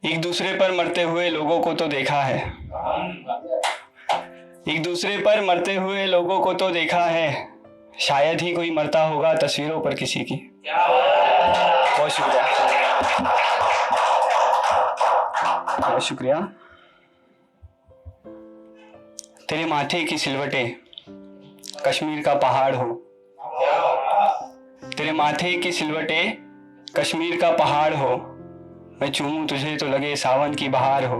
एक दूसरे पर मरते हुए लोगों को तो देखा है, एक दूसरे पर मरते हुए लोगों को तो देखा है, शायद ही कोई मरता होगा तस्वीरों पर किसी की। बहुत शुक्रिया, बहुत शुक्रिया। तेरे माथे की सिलवटें कश्मीर का पहाड़ हो, तेरे माथे की सिलवटें कश्मीर का पहाड़ हो, मैं चूमूं तुझे तो लगे सावन की बहार हो।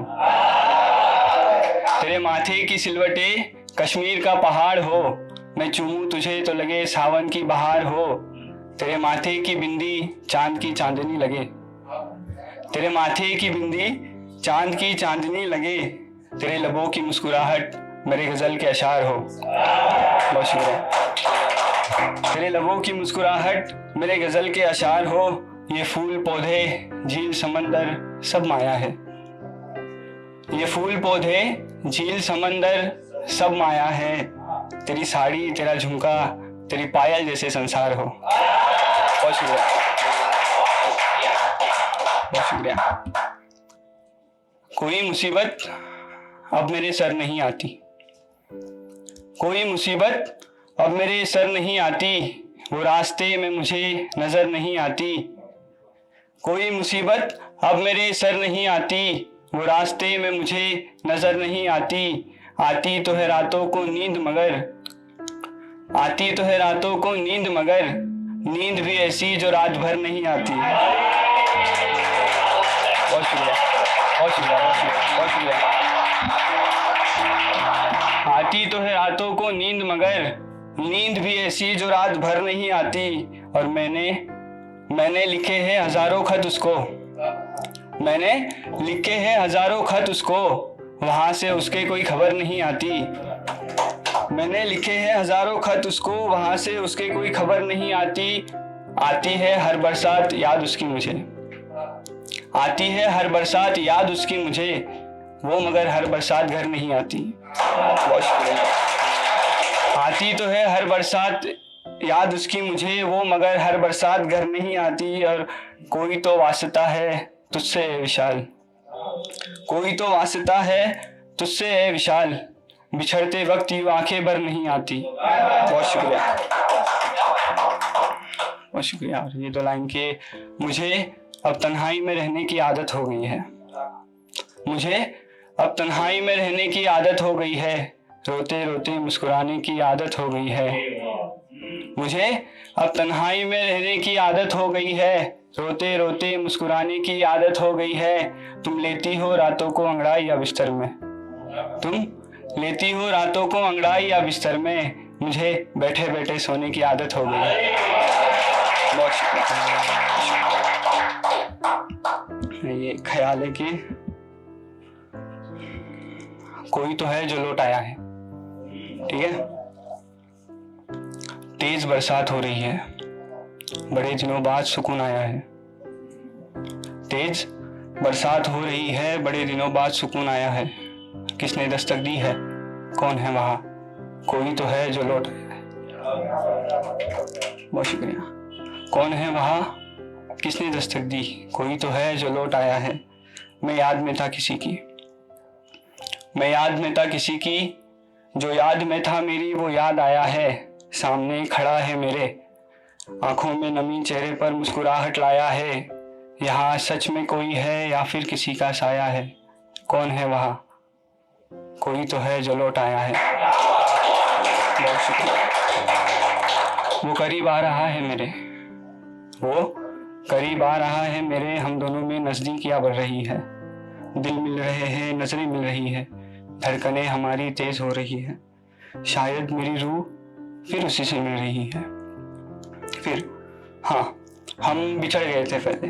तेरे माथे की सिलवटें कश्मीर का पहाड़ हो, मैं चूमूं तुझे तो लगे सावन की बहार हो। तेरे माथे की बिंदी चांद की चांदनी लगे, तेरे माथे की बिंदी चांद की चांदनी लगे, तेरे लबों की मुस्कुराहट मेरे गजल के अशार हो। बहुत शुक्रिया। तेरे लबों की मुस्कुराहट मेरे गजल के अशार हो, ये फूल पौधे झील समंदर सब माया है, ये फूल पौधे झील समंदर सब माया है। तेरी साड़ी तेरा झुमका तेरी पायल जैसे संसार हो। बहुत शुक्रिया, बहुत शुक्रिया। कोई मुसीबत अब मेरे सर नहीं आती, कोई मुसीबत अब मेरे सर नहीं आती, वो रास्ते में मुझे नजर नहीं आती। कोई मुसीबत अब मेरे सर नहीं आती, वो रास्ते में मुझे नजर नहीं आती। आती तो है रातों को नींद मगर, आती तो है रातों को नींद मगर, नींद भी ऐसी जो रात भर नहीं आती। बहुत शुक्रिया, बहुत शुक्रिया, बहुत शुक्रिया, बहुत शुक्रिया। आती तो है रातों को नींद मगर, नींद भी ऐसी जो रात भर नहीं आती। और मैंने लिखे हैं हजारों खत उसको, मैंने लिखे हैं हजारों खत उसको, वहां से उसके कोई खबर नहीं आती। मैंने लिखे हैं हजारों खत उसको, वहां से उसके कोई खबर नहीं आती। आती है हर बरसात याद उसकी मुझे, आती है हर बरसात याद उसकी मुझे, वो मगर हर बरसात घर नहीं आती। बहुत शुक्रिया। आती तो है हर बरसात याद उसकी मुझे, वो मगर हर बरसात घर नहीं आती। और कोई तो वास्ता है तुझसे है विशाल, कोई तो वास्ता है तुझसे है विशाल, बिछड़ते वक्त यूं आंखें भर नहीं आती। बहुत शुक्रिया, बहुत शुक्रिया। और ये दो लाइन के, मुझे अब तन्हाई में रहने की आदत हो गई है, मुझे अब तन्हाई में रहने की आदत हो गई है, रोते रोते मुस्कुराने की आदत हो गई है। मुझे अब तन्हाई में रहने की आदत हो गई है, रोते रोते मुस्कुराने की आदत हो गई है। तुम लेती हो रातों को अंगड़ाई या बिस्तर में, तुम लेती हो रातों को अंगड़ाई या बिस्तर में, मुझे बैठे बैठे सोने की आदत हो गई। बहुत शुक्रिया। ये ख्याल है कि कोई तो है जो लौट आया है। ठीक है, तेज बरसात हो रही है, बड़े दिनों बाद सुकून आया है। तेज बरसात हो रही है, बड़े दिनों बाद सुकून आया है। किसने दस्तक दी है, कौन है वहां, कोई तो है जो लौट आया है। बहुत शुक्रिया। कौन है वहां, किसने दस्तक दी, कोई तो है जो लौट आया है। मैं याद में था किसी की, मैं याद में था किसी की, जो याद में था मेरी वो याद आया है। सामने खड़ा है मेरे, आंखों में नमी चेहरे पर मुस्कुराहट लाया है। यहाँ सच में कोई है या फिर किसी का साया है, कौन है वहाँ, कोई तो है जो लौट आया है। बहुत शुक्रिया। वो करीब आ रहा है मेरे, वो करीब आ रहा है मेरे, हम दोनों में नजदीकियां बढ़ रही है। दिल मिल रहे हैं, नजरें मिल रही है, धड़कनें हमारी तेज हो रही है। शायद मेरी रूह फिर उसी से मिल रही है। फिर हाँ, हम बिछड़ गए थे पहले,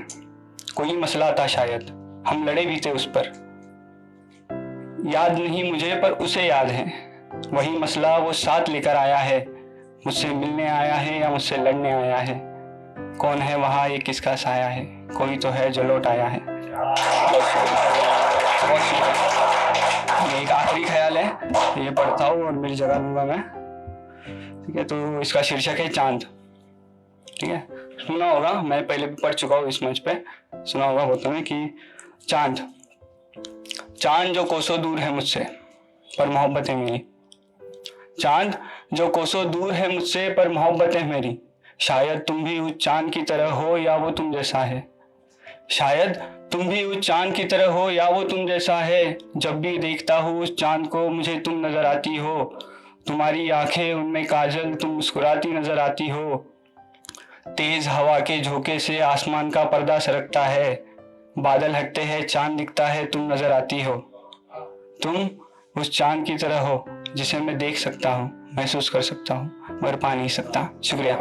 कोई मसला था शायद, हम लड़े भी थे उस पर। याद नहीं मुझे पर उसे याद है, वही मसला वो साथ लेकर आया है। मुझसे मिलने आया है या मुझसे लड़ने आया है, कौन है वहाँ, ये किसका साया है, कोई तो है जो लौट आया है। एक आखिरी ख्याल है, ये पढ़ता हूँ और मेरी जगह लूंगा मैं। ठीक है, तो इसका शीर्षक है चांद। ठीक है, सुना होगा, मैं पहले भी पढ़ चुका हूँ इस मंच पे, सुना होगा होता है कि चांद चांद जो कोसों दूर है मुझसे पर मोहब्बत है मेरी। चांद जो कोसों दूर है मुझसे पर मोहब्बत है मेरी। शायद तुम भी उस चांद की तरह हो या वो तुम जैसा है। शायद तुम भी उस चांद की तरह हो या वो तुम जैसा है। जब भी देखता हूँ उस चांद को मुझे तुम नजर आती हो। तुम्हारी आंखें उनमें काजल, तुम मुस्कुराती नजर आती हो। तेज हवा के झोंके से आसमान का पर्दा सरकता है। बादल हटते हैं, चांद दिखता है, तुम नजर आती हो। तुम उस चांद की तरह हो जिसे मैं देख सकता हूँ, महसूस कर सकता हूँ, मगर पा नहीं सकता। शुक्रिया।